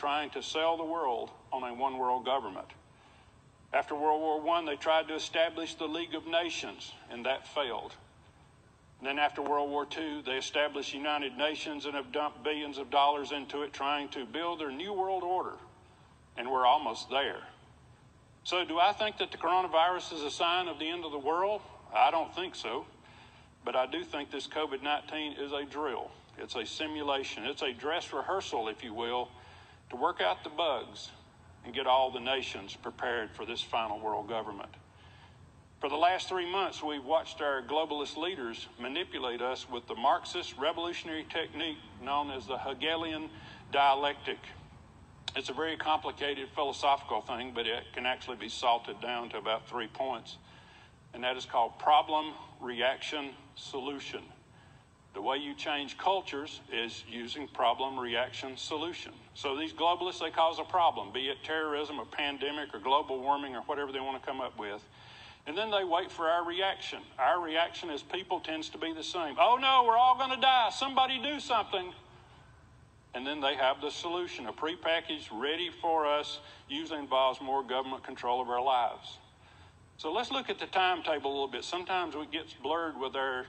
trying to sell the world on a one-world government. After World War I, they tried to establish the League of Nations, and that failed. And then after World War II, they established the United Nations and have dumped billions of dollars into it, trying to build their new world order. And we're almost there. So do I think that the coronavirus is a sign of the end of the world? I don't think so. But I do think this COVID-19 is a drill. It's a simulation. It's a dress rehearsal, if you will, to work out the bugs and get all the nations prepared for this final world government. For the last 3 months, we've watched our globalist leaders manipulate us with the Marxist revolutionary technique known as the Hegelian dialectic. It's a very complicated philosophical thing, but it can actually be salted down to about 3 points. And that is called problem, reaction, solution. The way you change cultures is using problem, reaction, solution. So these globalists, they cause a problem, be it terrorism, a pandemic, or global warming, or whatever they want to come up with. And then they wait for our reaction. Our reaction as people tends to be the same. Oh no, we're all going to die. Somebody do something. And then they have the solution, a prepackaged, ready for us, usually involves more government control of our lives. So let's look at the timetable a little bit. Sometimes it gets blurred with our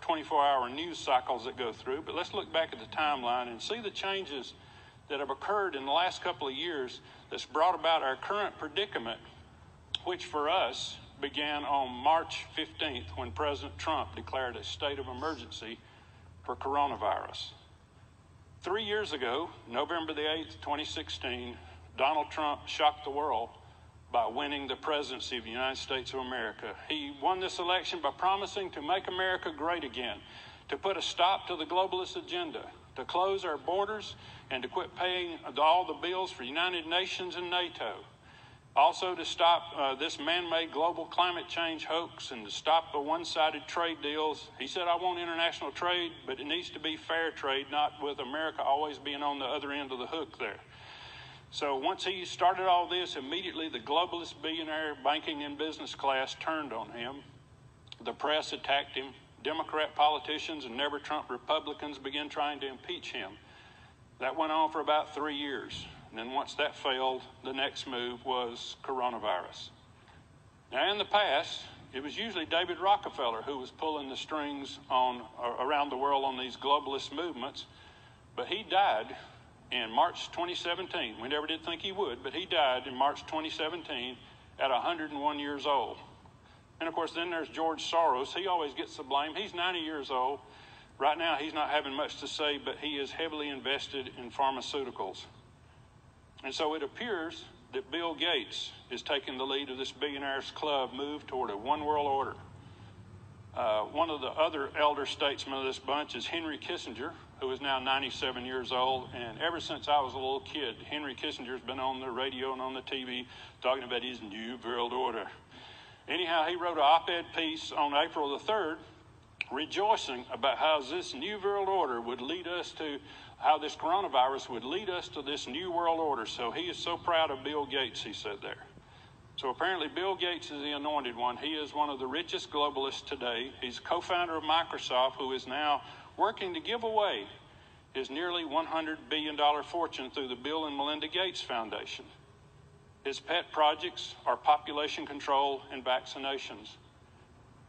24-hour news cycles that go through, but let's look back at the timeline and see the changes that have occurred in the last couple of years that's brought about our current predicament, which for us began on March 15th when President Trump declared a state of emergency for coronavirus. 3 years ago, November the 8th, 2016, Donald Trump shocked the world by winning the presidency of the United States of America. He won this election by promising to make America great again, to put a stop to the globalist agenda, to close our borders, and to quit paying all the bills for the United Nations and NATO. Also to stop this man-made global climate change hoax and to stop the one-sided trade deals. He said, I want international trade, but it needs to be fair trade, not with America always being on the other end of the hook there. So once he started all this, immediately the globalist billionaire banking and business class turned on him. The press attacked him. Democrat politicians and never Trump Republicans began trying to impeach him. That went on for about 3 years. And then once that failed, the next move was coronavirus. Now in the past, it was usually David Rockefeller who was pulling the strings around the world on these globalist movements, but he died in March 2017. We never did think he would, but he died in March 2017 at 101 years old. And of course, then there's George Soros. He always gets the blame. He's 90 years old. Right now, he's not having much to say, but he is heavily invested in pharmaceuticals. And so it appears that Bill Gates is taking the lead of this billionaires club move toward a one world order. One of the other elder statesmen of this bunch is Henry Kissinger, who is now 97 years old. And ever since I was a little kid, Henry Kissinger's been on the radio and on the TV talking about his new world order. Anyhow, he wrote an op-ed piece on April the 3rd, rejoicing about how this new world order would lead us to, how this coronavirus would lead us to this new world order. So he is so proud of Bill Gates, he said there. So apparently Bill Gates is the anointed one. He is one of the richest globalists today. He's co-founder of Microsoft, who is now working to give away his nearly $100 billion fortune through the Bill and Melinda Gates Foundation. His pet projects are population control and vaccinations.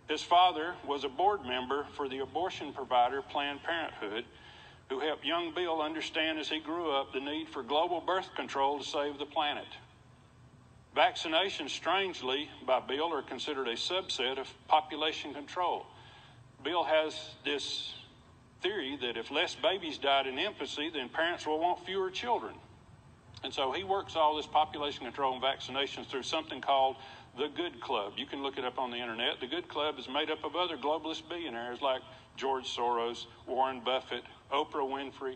His father was a board member for the abortion provider Planned Parenthood, who helped young Bill understand as he grew up the need for global birth control to save the planet. Vaccinations, strangely, by Bill, are considered a subset of population control. Bill has this theory that if less babies died in infancy, then parents will want fewer children. And so he works all this population control and vaccinations through something called the Good Club. You can look it up on the internet. The Good Club is made up of other globalist billionaires like George Soros, Warren Buffett, Oprah Winfrey,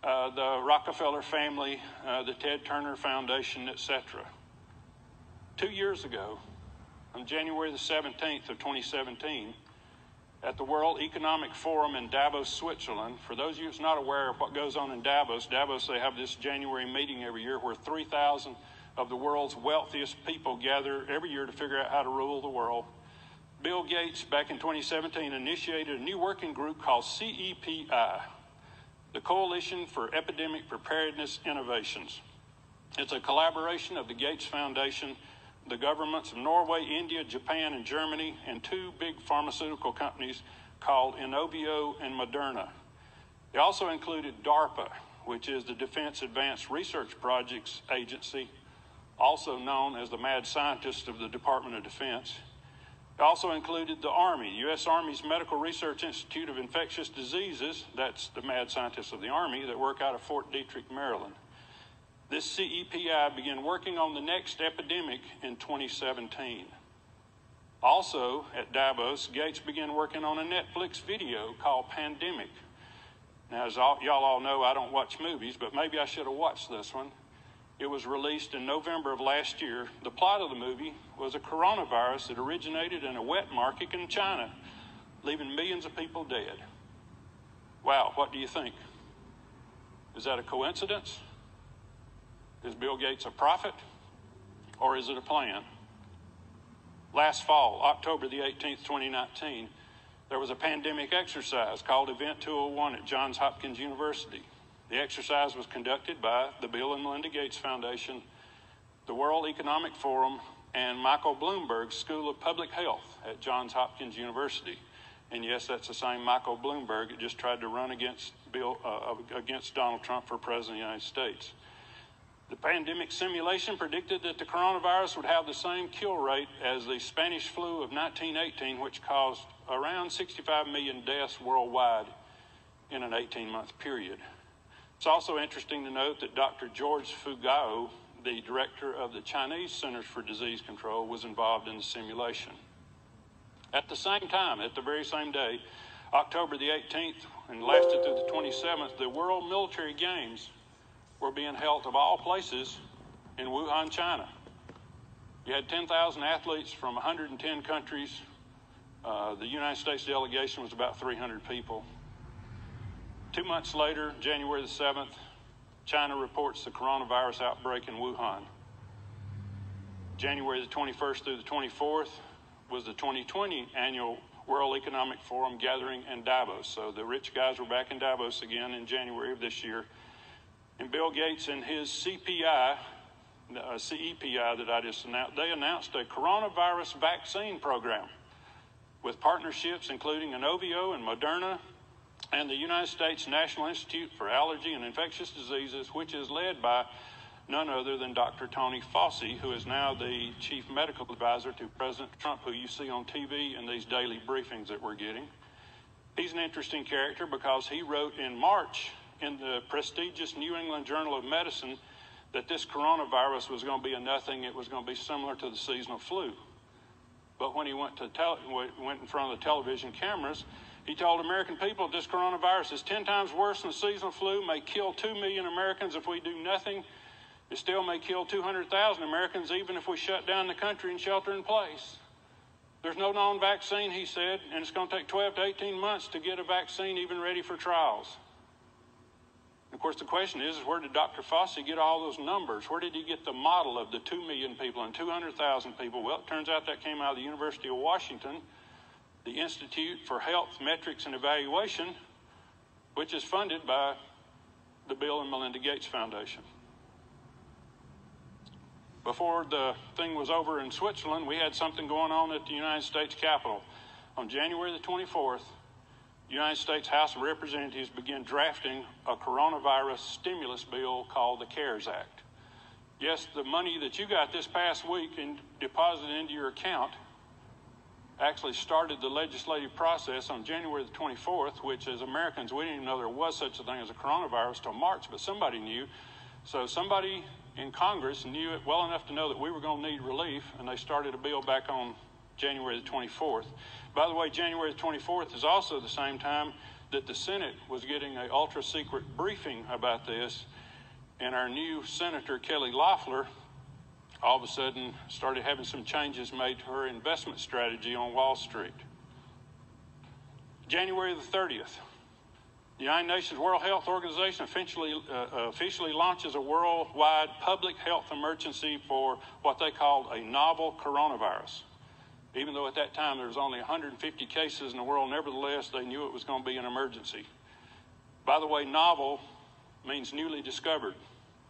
the Rockefeller family, the Ted Turner Foundation, etc. 2 years ago, on January the 17th of 2017, at the World Economic Forum in Davos, Switzerland. For those of you who's not aware of what goes on in Davos, they have this January meeting every year where 3,000 of the world's wealthiest people gather every year to figure out how to rule the world. Bill Gates, back in 2017, initiated a new working group called CEPI. the Coalition for Epidemic Preparedness Innovations. It's a collaboration of the Gates Foundation, the governments of Norway, India, Japan, and Germany, and two big pharmaceutical companies called Inovio and Moderna. They also included DARPA, which is the Defense Advanced Research Projects Agency, also known as the mad scientist of the Department of Defense. It also included the Army, U.S. Army's Medical Research Institute of Infectious Diseases, that's the mad scientists of the Army that work out of Fort Detrick, Maryland. This CEPI began working on the next epidemic in 2017. Also, at Davos, Gates began working on a Netflix video called Pandemic. Now, as y'all all know, I don't watch movies, but maybe I should have watched this one. It was released in November of last year. The plot of the movie was a coronavirus that originated in a wet market in China, leaving millions of people dead. Wow, what do you think? Is that a coincidence? Is Bill Gates a prophet? Or is it a plan? Last fall, October the 18th, 2019, there was a pandemic exercise called Event 201 at Johns Hopkins University. The exercise was conducted by the Bill and Melinda Gates Foundation, the World Economic Forum, and Michael Bloomberg's School of Public Health at Johns Hopkins University. And yes, that's the same Michael Bloomberg that just tried to run against Donald Trump for President of the United States. The pandemic simulation predicted that the coronavirus would have the same kill rate as the Spanish flu of 1918, which caused around 65 million deaths worldwide in an 18-month period. It's also interesting to note that Dr. George Wthhh, the director of the Chinese Centers for Disease Control, was involved in the simulation. At the same time, at the very same day, October the 18th and lasted through the 27th, the World Military Games were being held of all places in Wuhan, China. You had 10,000 athletes from 110 countries. The United States delegation was about 300 people. 2 months later, January the 7th, China reports the coronavirus outbreak in Wuhan. January the 21st through the 24th was the 2020 annual World Economic Forum gathering in Davos. So the rich guys were back in Davos again in January of this year. And Bill Gates and his CEPI that I just announced, they announced a coronavirus vaccine program with partnerships including Inovio and Moderna and the United States National Institute for Allergy and Infectious Diseases, which is led by none other than Dr. Tony Fauci, who is now the chief medical advisor to President Trump, who you see on TV in these daily briefings that we're getting. He's an interesting character because he wrote in March in the prestigious New England Journal of Medicine that this coronavirus was going to be a nothing. It was going to be similar to the seasonal flu. But when he went in front of the television cameras, he told American people this coronavirus is 10 times worse than the seasonal flu, may kill 2 million Americans if we do nothing. It still may kill 200,000 Americans even if we shut down the country and shelter in place. There's no known vaccine, he said, and it's going to take 12 to 18 months to get a vaccine even ready for trials. Of course, the question is where did Dr. Fauci get all those numbers? Where did he get the model of the 2 million people and 200,000 people? Well, it turns out that came out of the University of Washington, the Institute for Health Metrics and Evaluation, which is funded by the Bill and Melinda Gates Foundation. Before the thing was over in Switzerland, we had something going on at the United States Capitol. On January the 24th, the United States House of Representatives began drafting a coronavirus stimulus bill called the CARES Act. Yes, the money that you got this past week and deposited into your account actually started the legislative process on January the 24th, which as Americans, we didn't even know there was such a thing as a coronavirus till March, but somebody knew. So somebody in Congress knew it well enough to know that we were going to need relief, and they started a bill back on January the 24th. By the way, January the 24th is also the same time that the Senate was getting an ultra-secret briefing about this, and our new Senator, Kelly Loeffler, all of a sudden started having some changes made to her investment strategy on Wall Street. January the 30th, the United Nations World Health Organization officially launches a worldwide public health emergency for what they called a novel coronavirus. Even though at that time there was only 150 cases in the world, nevertheless, they knew it was going to be an emergency. By the way, novel means newly discovered,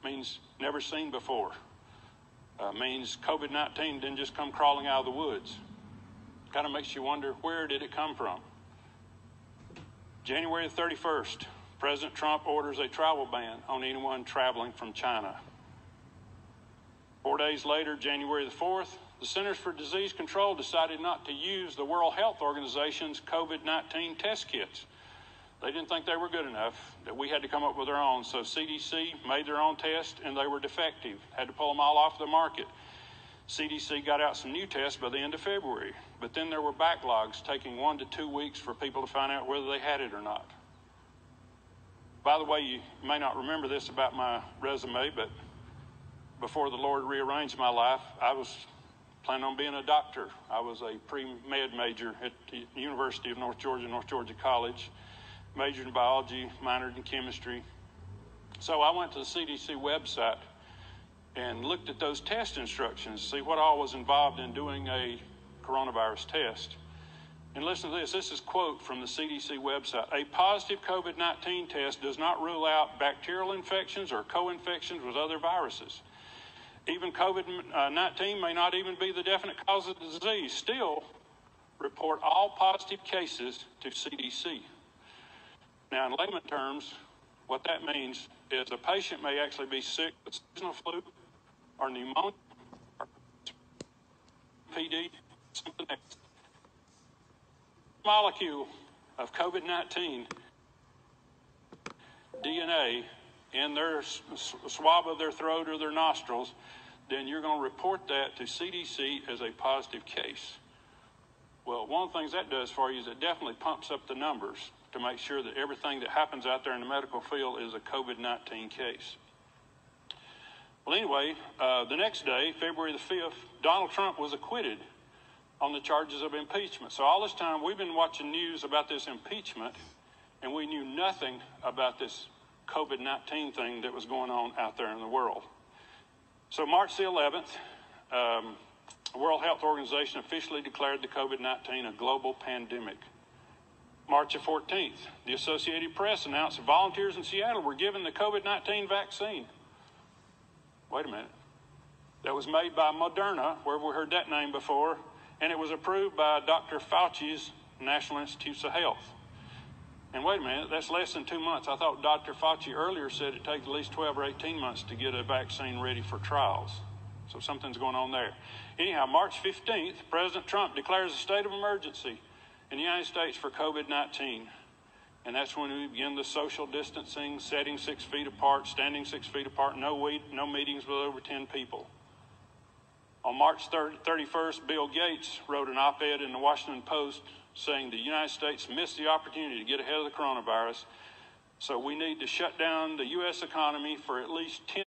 means never seen before, means COVID-19 didn't just come crawling out of the woods. Kind of makes you wonder, where did it come from? January 31st, President Trump orders a travel ban on anyone traveling from China. 4 days later, January the 4th, the Centers for Disease Control decided not to use the World Health Organization's COVID-19 test kits. They didn't think they were good enough, that we had to come up with our own. So CDC made their own test, and they were defective. Had to pull them all off the market. CDC got out some new tests by the end of February, but then there were backlogs taking 1 to 2 weeks for people to find out whether they had it or not. By the way, you may not remember this about my resume, but before the Lord rearranged my life, I was planning on being a doctor. I was a pre-med major at the University of North Georgia College, majored in biology, minored in chemistry. So I went to the CDC website and looked at those test instructions, see what all was involved in doing a coronavirus test. And listen to this. This is a quote from the CDC website. A positive COVID-19 test does not rule out bacterial infections or co-infections with other viruses. Even COVID-19 may not even be the definite cause of the disease. Still, report all positive cases to CDC. Now, in layman terms, what that means is a patient may actually be sick with seasonal flu or pneumonia or PD, something else. Molecule of COVID-19 DNA in their swab of their throat or their nostrils, then you're going to report that to CDC as a positive case. Well, one of the things that does for you is it definitely pumps up the numbers to make sure that everything that happens out there in the medical field is a COVID-19 case. Well, anyway, the next day, February the 5th, Donald Trump was acquitted on the charges of impeachment. So all this time, we've been watching news about this impeachment, and we knew nothing about this COVID-19 thing that was going on out there in the world. So March the 11th, the World Health Organization officially declared the COVID-19 a global pandemic. March the 14th, the Associated Press announced that volunteers in Seattle were given the COVID-19 vaccine. Wait a minute. That was made by Moderna, where we heard that name before, and it was approved by Dr. Fauci's National Institutes of Health. And wait a minute, that's less than 2 months. I thought Dr. Fauci earlier said it takes at least 12 or 18 months to get a vaccine ready for trials. So something's going on there. Anyhow, March 15th, President Trump declares a state of emergency in the United States for COVID-19. And that's when we begin the social distancing, setting 6 feet apart, standing 6 feet apart, no meetings with over 10 people. On March 31st, Bill Gates wrote an op-ed in the Washington Post saying the United States missed the opportunity to get ahead of the coronavirus, so we need to shut down the U.S. economy for at least 10